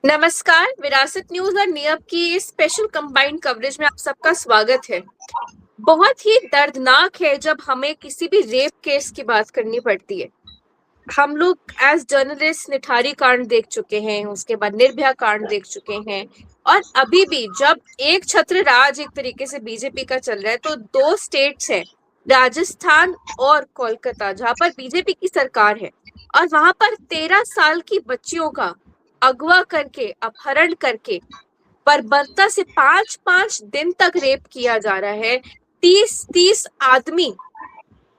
नमस्कार। विरासत न्यूज और नियब की इस स्पेशल कंबाइंड कवरेज में आप सबका स्वागत है। बहुत ही दर्दनाक है जब हमें किसी भी रेप केस की बात करनी पड़ती है। हम लोग एज जर्नलिस्ट निठारी कांड देख चुके हैं, उसके बाद निर्भया कांड देख चुके हैं, और अभी भी जब एक छत्र राज एक तरीके से बीजेपी का चल रहा है तो दो स्टेट्स हैं, राजस्थान और कोलकाता, जहां पर बीजेपी की सरकार है, और वहां पर 13 साल की बच्चियों का अगवा करके, अपहरण करके, बर्बरता से 5-5 दिन तक रेप किया जा रहा है। 30-30 आदमी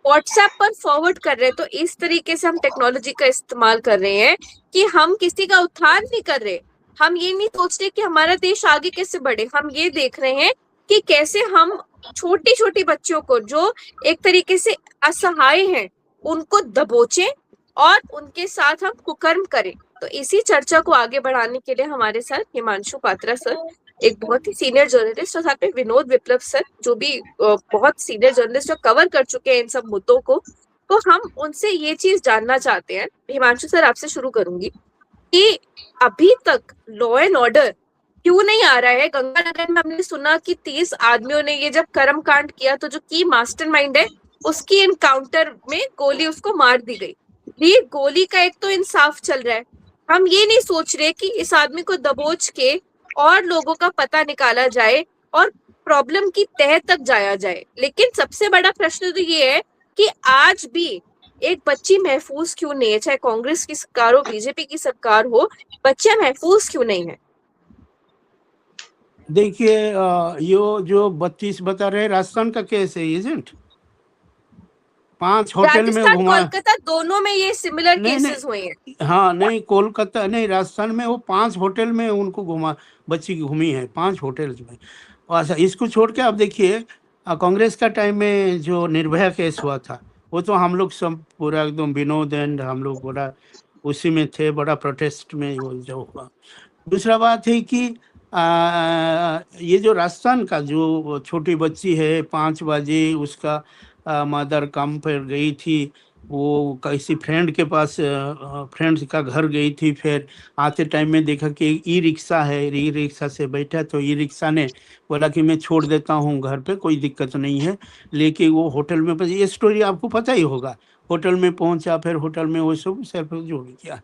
व्हाट्सएप पर फॉरवर्ड कर रहे हैं। तो इस तरीके से हम टेक्नोलॉजी का इस्तेमाल कर रहे हैं कि हम किसी का उत्थान नहीं कर रहे। हम ये नहीं सोच रहे कि हमारा देश आगे कैसे बढ़े। हम ये देख रहे हैं कि कैसे हम छोटी छोटी बच्चियों को, जो एक तरीके से असहाय हैं, उनको दबोचें और उनके साथ हम कुकर्म करें। तो इसी चर्चा को आगे बढ़ाने के लिए हमारे साथ हिमांशु पात्रा सर, एक बहुत ही सीनियर जर्नलिस्ट, और साथ में विनोद विप्लव सर, जो भी बहुत सीनियर जर्नलिस्ट जो कवर कर चुके हैं इन सब मुद्दों को। तो हम उनसे ये चीज जानना चाहते हैं। हिमांशु सर, आपसे शुरू करूंगी कि अभी तक लॉ एंड ऑर्डर क्यों नहीं आ रहा है। गंगानगर में हमने सुना कि 30 आदमियों ने ये जब कर्म कांड किया तो जो की मास्टरमाइंड है उसकी एनकाउंटर में गोली उसको मार दी गई। ये गोली का एक तो इंसाफ चल रहा है। हम ये नहीं सोच रहे कि इस आदमी को दबोच के और लोगों का पता निकाला जाए और प्रॉब्लम की तह तक जाया जाए। लेकिन सबसे बड़ा प्रश्न तो ये है कि आज भी एक बच्ची महफूज क्यों नहीं है, चाहे कांग्रेस की सरकार हो, बीजेपी की सरकार हो, बच्चियां महफूज क्यों नहीं है। देखिए, ये जो 32 बता रहे राजस्थान का केस है, इजेंट 5 होटल में राजस्थान घुमा। कोलकाता दोनों में ये सिमिलर नहीं केसेस हुए हैं। नहीं, हाँ नहीं, कोलकाता नहीं, राजस्थान में वो 5 होटल में उनको घुमा, बच्ची की घूमी है 5 होटल में। अच्छा, इसको छोड़ के आप देखिए, कांग्रेस का टाइम में जो निर्भया केस हुआ था, वो तो हम लोग सब पूरा एकदम विनोद एंड हम लोग बड़ा उसी में थे, बड़ा प्रोटेस्ट में वो जो हुआ। दूसरा बात है कि ये जो राजस्थान का जो छोटी बच्ची है, 5 बजे उसका मदर काम पर गई थी, वो किसी फ्रेंड के पास, फ्रेंड्स का घर गई थी। फिर आते टाइम में देखा कि ई रिक्शा है, ई रिक्शा से बैठा तो ई रिक्शा ने बोला कि मैं छोड़ देता हूँ घर पे, कोई दिक्कत नहीं है। लेके वो होटल में, ये स्टोरी आपको पता ही होगा। होटल में पहुंचा, फिर होटल में वो सब सेल्फ जो भी किया।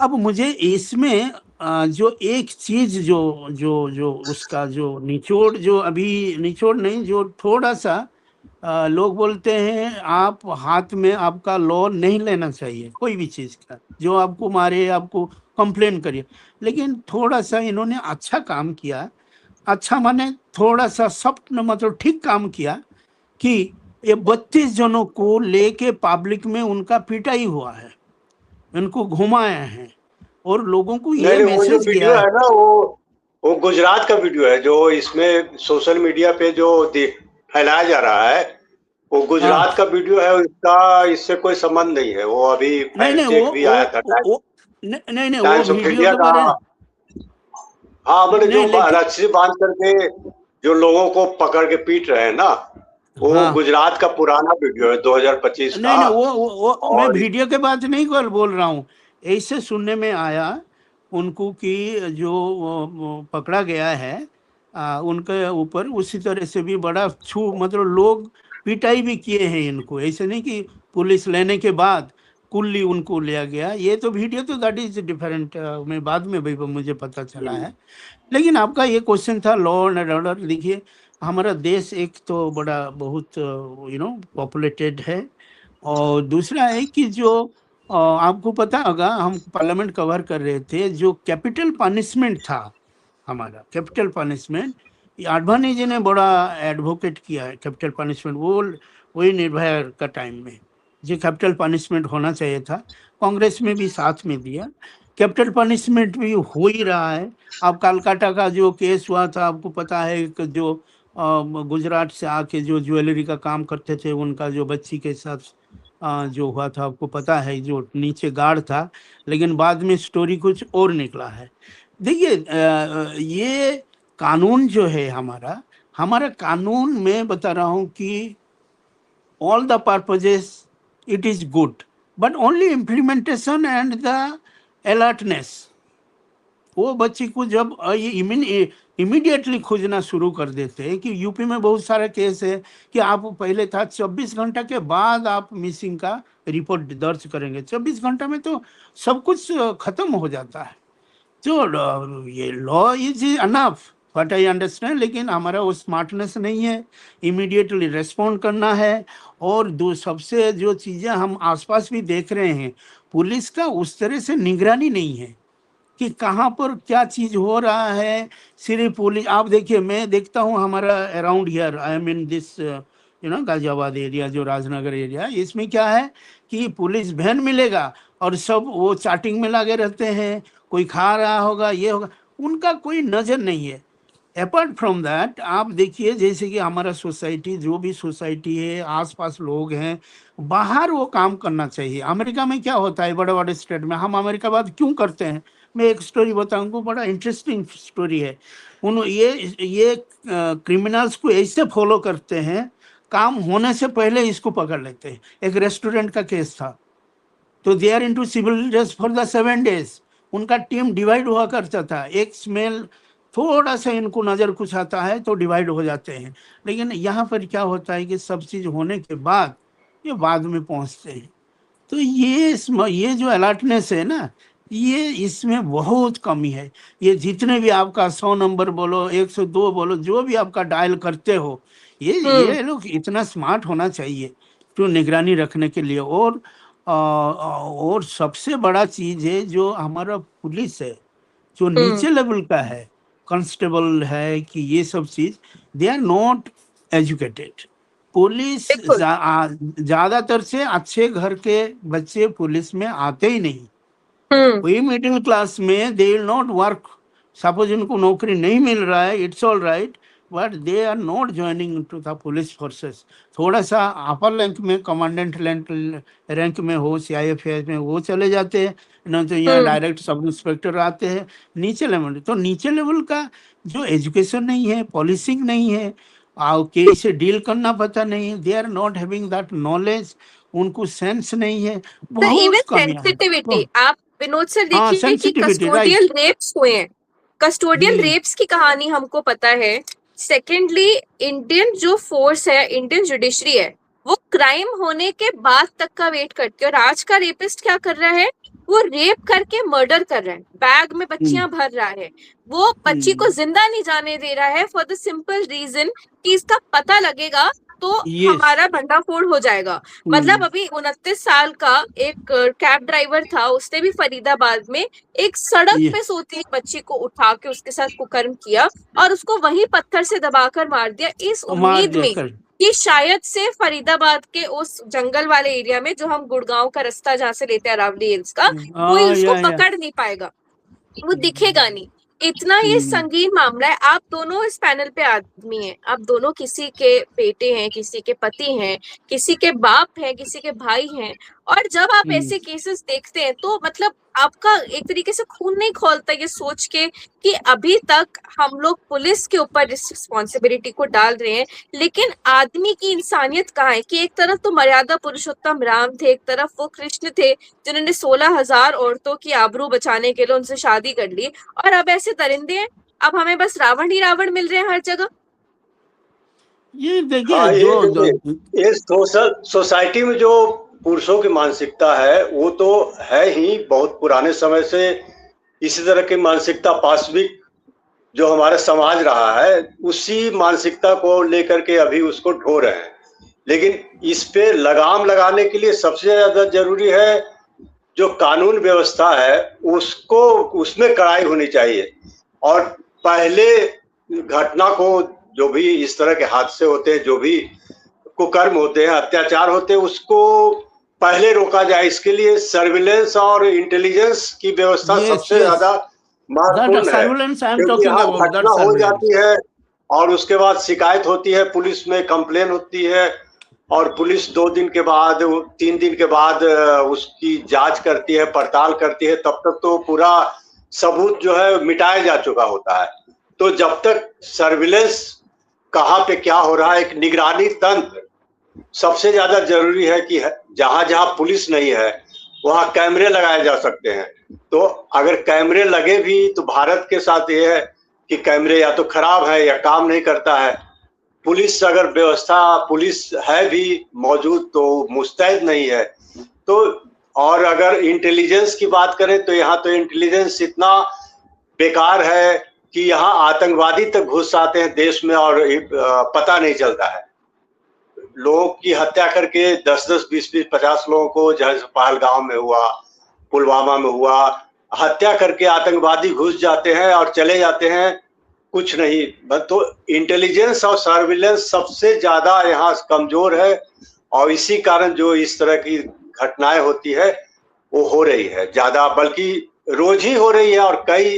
अब मुझे इसमें जो एक चीज जो जो जो उसका जो निचोड़, जो अभी निचोड़ नहीं, जो थोड़ा सा लोग बोलते हैं आप हाथ में आपका लॉ नहीं लेना चाहिए कोई भी चीज का, जो आपको मारे आपको कंप्लेन करिए। लेकिन थोड़ा सा इन्होंने अच्छा काम किया, अच्छा माने थोड़ा सा सख्त, मतलब ठीक काम किया कि ये 32 जनों को लेके पब्लिक में उनका पिटाई हुआ है, उनको घुमाया है और लोगों को नहीं ये नहीं, वो जो मैसेज वीडियो किया है है। ना, वो गुजरात का वीडियो है जो इसमें सोशल मीडिया पे जो फैलाया जा रहा है। वो हाँ, गुजरात का वीडियो है, इसका इससे कोई संबंध नहीं है। वो अभी नहीं नहीं, फैक्ट चेक भी आया था नहीं नहीं, वो टाइम्स ऑफ वीडियो इंडिया के का। बारे में हाँ, मतलब जो नहीं, लेकिन रस्सी बांध करके जो लोगों को पकड़ के पीट रहे हैं ना, वो हाँ, गुजरात का पुराना वीडियो है 2025 का। नहीं नहीं, वो मैं और वीडियो के बात नहीं बोल रहा हूँ। ऐसे सुनने में आया उनको कि जो वो पकड़ा गया है, उनके ऊपर उसी तरह से भी बड़ा मतलब लोग पिटाई भी किए हैं इनको। ऐसे नहीं कि पुलिस लेने के बाद कुल्ली उनको लिया गया। ये तो वीडियो तो दैट इज डिफरेंट, मैं बाद में भी मुझे पता चला है। लेकिन आपका ये क्वेश्चन था लॉ एंड ऑर्डर। देखिए, हमारा देश एक तो बड़ा बहुत पॉपुलेटेड है, और दूसरा है कि जो आपको पता होगा, हम पार्लियामेंट कवर कर रहे थे, जो कैपिटल पनिशमेंट था, हमारा कैपिटल पनिशमेंट, आडवाणी जी ने बड़ा एडवोकेट किया है कैपिटल पनिशमेंट। वो वही निर्भया का टाइम में जो कैपिटल पनिशमेंट होना चाहिए था, कांग्रेस में भी साथ में दिया। कैपिटल पनिशमेंट भी हो ही रहा है। अब कलकत्ता का जो केस हुआ था, आपको पता है कि जो गुजरात से आके जो ज्वेलरी का काम करते थे, उनका जो बच्ची के साथ जो हुआ था, आपको पता है, जो नीचे गार्ड था, लेकिन बाद में स्टोरी कुछ और निकला है। देखिए, ये कानून जो है हमारा हमारा कानून में बता रहा हूँ कि all the purposes it is good, but only implementation and the alertness, वो बच्ची को जब ये इमीडिएटली खोजना शुरू कर देते हैं, कि यूपी में बहुत सारे केस है कि आप पहले था 24 घंटा के बाद आप मिसिंग का रिपोर्ट दर्ज करेंगे, 24 घंटा में तो सब कुछ खत्म हो जाता है। तो ये law is enough what I understand, लेकिन हमारा वो स्मार्टनेस नहीं है, इमीडिएटली रेस्पॉन्ड करना है। और दो सबसे जो चीज़ें हम आसपास भी देख रहे हैं, पुलिस का उस तरह से निगरानी नहीं है कि कहाँ पर क्या चीज़ हो रहा है। सिर्फ पुलिस, आप देखिए, मैं देखता हूँ हमारा around here, I am in this Ghaziabad area, जो राजनगर एरिया, इसमें क्या है कि पुलिस वैन मिलेगा और सब वो चाटिंग में लगे रहते हैं, कोई खा रहा होगा, ये होगा, उनका कोई नज़र नहीं है। अपार्ट फ्रॉम दैट आप देखिए, जैसे कि हमारा सोसाइटी, जो भी सोसाइटी है, आसपास लोग हैं, बाहर वो काम करना चाहिए। अमेरिका में क्या होता है, बड़े बड़े स्टेट में, हम अमेरिका बात क्यों करते हैं, मैं एक स्टोरी बताऊंगा, बड़ा इंटरेस्टिंग स्टोरी है। ये क्रिमिनल्स को ऐसे फॉलो करते हैं, काम होने से पहले इसको पकड़ लेते हैं। एक रेस्टोरेंट का केस था, तो they are into civil dress for the 7 days। उनका टीम डिवाइड हुआ करता था, एक स्मेल थोड़ा सा इनको नज़र कुछ आता है तो डिवाइड हो जाते हैं। लेकिन यहाँ पर क्या होता है कि सब चीज़ होने के बाद ये बाद में पहुँचते हैं। तो ये जो अलर्टनेस है ना, ये इसमें बहुत कमी है। ये जितने भी आपका 100 नंबर बोलो, 102 बोलो, जो भी आपका डायल करते हो, ये लोग इतना स्मार्ट होना चाहिए तो निगरानी रखने के लिए। और सबसे बड़ा चीज़ है जो हमारा पुलिस है, जो नीचे लेवल का है, कांस्टेबल है कि ये सब चीज़, they are not educated. Police बिल्कुल। ज्यादातर से अच्छे घर के बच्चे पुलिस में आते ही नहीं। वही मिडिल क्लास में they will not work. Suppose उनको नौकरी नहीं मिल रहा है, it's all right, but they are not joining to the police forces. थोड़ा सा अपर रैंक में, कमांडेंट रैंक में हो, CIF में, वो चले जाते हैं, न तो यहाँ डायरेक्ट सब इंस्पेक्टर आते हैं। नीचे लेवल, तो नीचे लेवल का जो एजुकेशन नहीं है, पॉलिसिंग नहीं है, केस से डील करना पता नहीं, they are not having that knowledge, उनको सेंस नहीं है, सर इवन बहुत कमियां हैं। सेंसिटिविटी, आप विनोद सर हाँ, देखिए कि सेंसिटिविटी, कस्टोडियल राइट। रेप्स हुए हैं, कस्टोडियल रेप्स की कहानी हमको पता है। सेकेंडली, इंडियन जो फोर्स है, इंडियन जुडिशरी है, वो क्राइम होने के बाद तक का वेट करती है। और आज का रेपिस्ट क्या कर रहा है, वो रेप करके मर्डर कर रहा है, बैग में बच्चियां भर रहा है, वो बच्ची को जिंदा नहीं जाने दे रहा है, फॉर द सिंपल रीजन कि इसका पता लगेगा तो हमारा भंडाफोड़ हो जाएगा। मतलब अभी 29 साल का एक कैब ड्राइवर था, उसने भी फरीदाबाद में एक सड़क पे सोती हुई बच्ची को उठा के उसके साथ कुकर्म किया और उसको वहीं पत्थर से दबाकर मार दिया, इस उम्मीद में कि शायद से फरीदाबाद के उस जंगल वाले एरिया में, जो हम गुड़गांव का रास्ता जहाँ से लेते हैं अरावली हिल्स का, कोई उसको पकड़ नहीं पाएगा, वो दिखेगा नहीं। इतना ये संगीन मामला है। आप दोनों इस पैनल पे आदमी हैं, आप दोनों किसी के बेटे हैं, किसी के पति हैं, किसी के बाप हैं, किसी के भाई हैं, और जब आप ऐसे केसेस देखते हैं तो मतलब आपका एक तरीके से खून नहीं खौलता ये सोच के कि अभी तक हम लोग पुलिस के ऊपर इस रिस्पॉन्सिबिलिटी को डाल रहे हैं, लेकिन आदमी की इंसानियत कहाँ है? कि एक तरफ तो मर्यादा पुरुषोत्तम राम थे, एक तरफ वो कृष्ण थे जिन्होंने 16,000 औरतों की आबरू बचाने के लिए उनसे शादी कर ली, और अब ऐसे दरिंदे हैं। अब हमें बस रावण ही रावण मिल रहे हैं हर जगह। ये देखिए, ये सोसाइटी में जो पुरुषों की मानसिकता है वो तो है ही, बहुत पुराने समय से इसी तरह की मानसिकता पाशविक जो हमारा समाज रहा है, उसी मानसिकता को लेकर के अभी उसको ढो रहे हैं। लेकिन इस पे लगाम लगाने के लिए सबसे ज्यादा जरूरी है जो कानून व्यवस्था है उसको, उसमें कड़ाई होनी चाहिए। और पहले घटना को, जो भी इस तरह के हादसे होते हैं, जो भी कुकर्म होते हैं, अत्याचार होते हैं, उसको पहले रोका जाए। इसके लिए सर्विलेंस और इंटेलिजेंस की व्यवस्था सबसे ज्यादा महत्वपूर्ण है। क्योंकि यहाँ घटना हो जाती है और उसके बाद शिकायत होती है, पुलिस में कंप्लेन होती है, और पुलिस 2 दिन के बाद, 3 दिन के बाद उसकी जांच करती है, पड़ताल करती है, तब तक तो पूरा सबूत जो है मिटाया जा चुका होता है। तो जब तक सर्विलेंस कहाँ पे क्या हो रहा है, एक निगरानी तंत्र सबसे ज्यादा जरूरी है कि जहां जहां पुलिस नहीं है वहां कैमरे लगाए जा सकते हैं। तो अगर कैमरे लगे भी तो भारत के साथ ये है कि कैमरे या तो खराब है या काम नहीं करता है। पुलिस अगर व्यवस्था पुलिस है भी मौजूद तो मुस्तैद नहीं है। तो और अगर इंटेलिजेंस की बात करें तो यहाँ तो इंटेलिजेंस इतना बेकार है कि यहाँ आतंकवादी तक घुस आते हैं देश में और पता नहीं चलता है। लोगों की हत्या करके 10-10, 20-20, 50 लोगों को जैसे पहलगाम में हुआ, पुलवामा में हुआ, हत्या करके आतंकवादी घुस जाते हैं और चले जाते हैं, कुछ नहीं। तो इंटेलिजेंस और सर्विलेंस सबसे ज्यादा यहाँ कमजोर है और इसी कारण जो इस तरह की घटनाएं होती है वो हो रही है ज्यादा, बल्कि रोज ही हो रही है और कई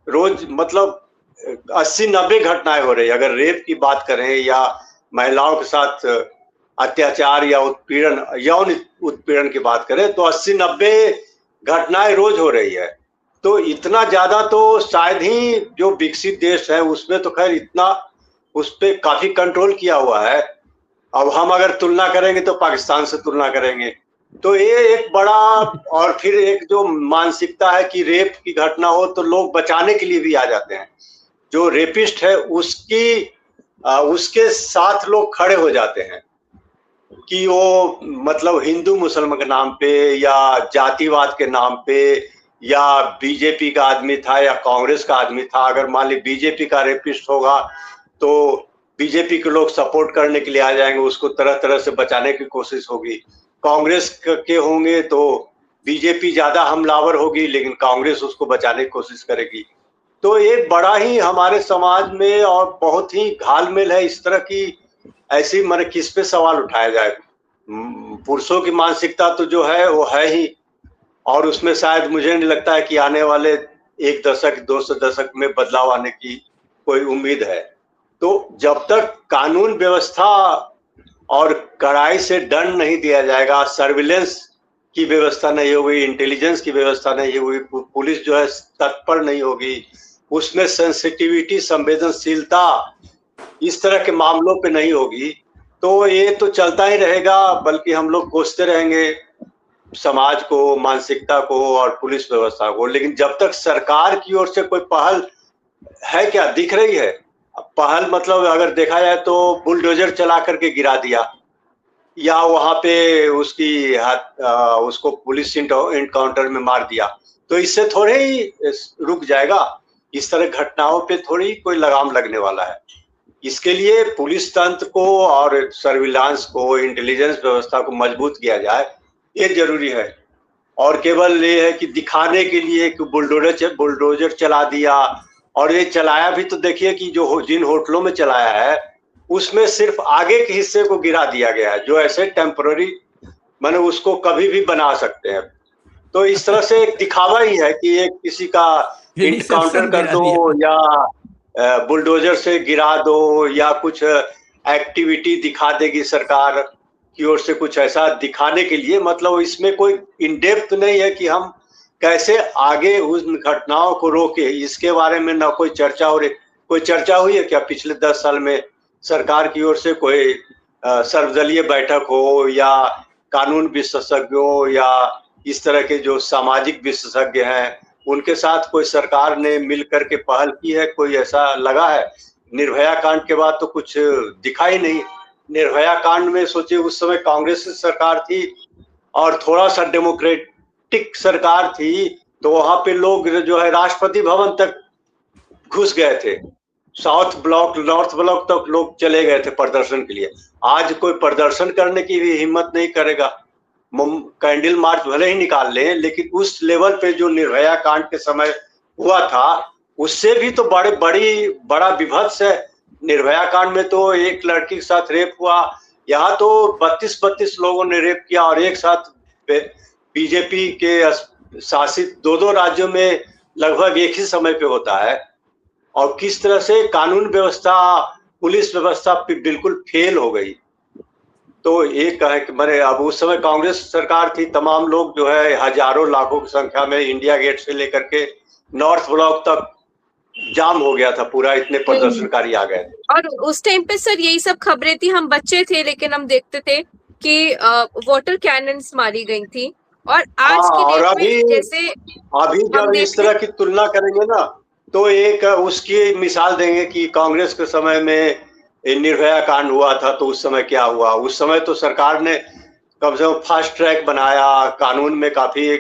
रोज मतलब 80-90 घटनाएं हो रही है। अगर रेप की बात करें या महिलाओं के साथ अत्याचार या उत्पीड़न, यौन उत्पीड़न की बात करें तो 80-90 घटनाएं रोज हो रही है। तो इतना ज्यादा तो शायद ही जो विकसित देश है उसमें तो खैर इतना उस पर काफी कंट्रोल किया हुआ है। अब हम अगर तुलना करेंगे तो पाकिस्तान से तुलना करेंगे तो ये एक बड़ा, और फिर एक जो मानसिकता है कि रेप की घटना हो तो लोग बचाने के लिए भी आ जाते हैं। जो रेपिस्ट है उसके साथ लोग खड़े हो जाते हैं कि वो मतलब हिंदू मुसलमान के नाम पे या जातिवाद के नाम पे या बीजेपी का आदमी था या कांग्रेस का आदमी था। अगर मान ली बीजेपी का रेपिस्ट होगा तो बीजेपी के लोग सपोर्ट करने के लिए आ जाएंगे, उसको तरह तरह से बचाने की कोशिश होगी। कांग्रेस के होंगे तो बीजेपी ज्यादा हमलावर होगी लेकिन कांग्रेस उसको बचाने की कोशिश करेगी। तो ये बड़ा ही हमारे समाज में और बहुत ही घालमेल है इस तरह की। ऐसी मैंने किस पे सवाल उठाया जाए। पुरुषों की मानसिकता तो जो है वो है ही, और उसमें शायद मुझे नहीं लगता है कि आने वाले 1 दशक 2 दशक में बदलाव आने की कोई उम्मीद है। तो जब तक कानून व्यवस्था और कड़ाई से दंड नहीं दिया जाएगा, सर्विलेंस की व्यवस्था नहीं होगी, इंटेलिजेंस की व्यवस्था नहीं होगी, पुलिस जो है तत्पर नहीं होगी, उसमें सेंसिटिविटी संवेदनशीलता इस तरह के मामलों पे नहीं होगी, तो ये तो चलता ही रहेगा। बल्कि हम लोग कोसते रहेंगे समाज को, मानसिकता को और पुलिस व्यवस्था को। लेकिन जब तक सरकार की ओर से कोई पहल है, क्या दिख रही है पहल? मतलब अगर देखा जाए तो बुलडोजर चला करके गिरा दिया या वहां पे उसको पुलिस इनकाउंटर में मार दिया, तो इससे थोड़े ही रुक जाएगा। इस तरह घटनाओं पे थोड़ी कोई लगाम लगने वाला है। इसके लिए पुलिस तंत्र को और सर्विलांस को, इंटेलिजेंस व्यवस्था को मजबूत किया जाए, ये जरूरी है। और केवल ये है कि दिखाने के लिए कि बुलडोजर चला दिया, और ये चलाया भी तो देखिए कि जो जिन होटलों में चलाया है उसमें सिर्फ आगे के हिस्से को गिरा दिया गया है, जो ऐसे टेम्पररी माने उसको कभी भी बना सकते हैं। तो इस तरह से एक दिखावा ही है कि एक किसी का इनकाउंटर कर दो या बुलडोजर से गिरा दो या कुछ एक्टिविटी दिखा देगी सरकार की ओर से, कुछ ऐसा दिखाने के लिए। मतलब इसमें कोई इन डेप्थ नहीं है कि हम कैसे आगे उन घटनाओं को रोके। इसके बारे में ना कोई चर्चा हो रही। कोई चर्चा हुई है क्या पिछले 10 साल में सरकार की ओर से? कोई सर्वदलीय बैठक हो या कानून विशेषज्ञों या इस तरह के जो सामाजिक विशेषज्ञ हैं उनके साथ कोई सरकार ने मिल करके पहल की है? कोई ऐसा लगा है? निर्भया कांड के बाद तो कुछ दिखा ही नहीं। निर्भया कांड में सोचिए उस समय कांग्रेस की सरकार थी और थोड़ा सा डेमोक्रेटिक सरकार थी, तो वहां पे लोग जो है राष्ट्रपति भवन तक घुस गए थे। नॉर्थ ब्लॉक तक लोग चले गए थे प्रदर्शन के लिए। आज कोई प्रदर्शन करने की भी हिम्मत नहीं करेगा। कैंडल मार्च भले ही निकाल लें, लेकिन उस लेवल पे जो निर्भया कांड के समय हुआ था उससे भी तो बड़ा विभत्स है। निर्भया कांड में तो एक लड़की के साथ रेप हुआ, यहाँ तो 32 लोगों ने रेप किया और एक साथ बीजेपी के शासित 2 राज्यों में लगभग एक ही समय पे होता है। और किस तरह से कानून व्यवस्था, पुलिस व्यवस्था बिल्कुल फेल हो गई। तो एक है कि मैंने अब उस समय कांग्रेस सरकार थी, तमाम लोग जो है हजारों लाखों की संख्या में इंडिया गेट से लेकर के नॉर्थ ब्लॉक तक जाम हो गया था पूरा, इतने प्रदर्शनकारी आ गए थे। और उस टाइम पे सर यही सब खबरें थी। हम बच्चे थे लेकिन हम देखते थे कि वाटर कैनन्स मारी गई थी और आज हाँ, की और डेट अभी में जैसे अभी हम जब इस देखते तरह की तुलना करेंगे ना, तो एक उसकी मिसाल देंगे कि कांग्रेस के समय में ये निर्भया कांड हुआ था, तो उस समय क्या हुआ। उस समय तो सरकार ने कम से कम फास्ट ट्रैक बनाया, कानून में काफी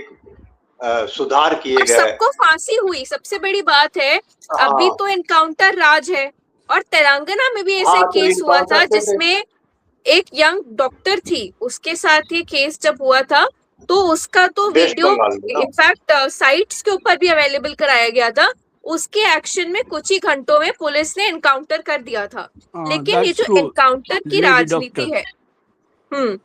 सुधार किए और गए। सबको फांसी हुई। सबसे बड़ी बात है, अभी हाँ तो एनकाउंटर राज है। और तेलंगाना में भी ऐसे हाँ, तो केस हुआ था इनकाउंटर से जिसमें एक यंग डॉक्टर थी, उसके साथ ये केस जब हुआ था, तो उसका तो वेस्ट वीडियो बंगाल में ना। इनफैक्ट साइट्स के ऊपर भी अवेलेबल कराया गया था। उसके एक्शन में कुछ ही घंटों में पुलिस ने एनकाउंटर कर दिया था। लेकिन ये दैट्स जो ट्रू, एनकाउंटर की लेडी राजनीति डॉक्टर। है,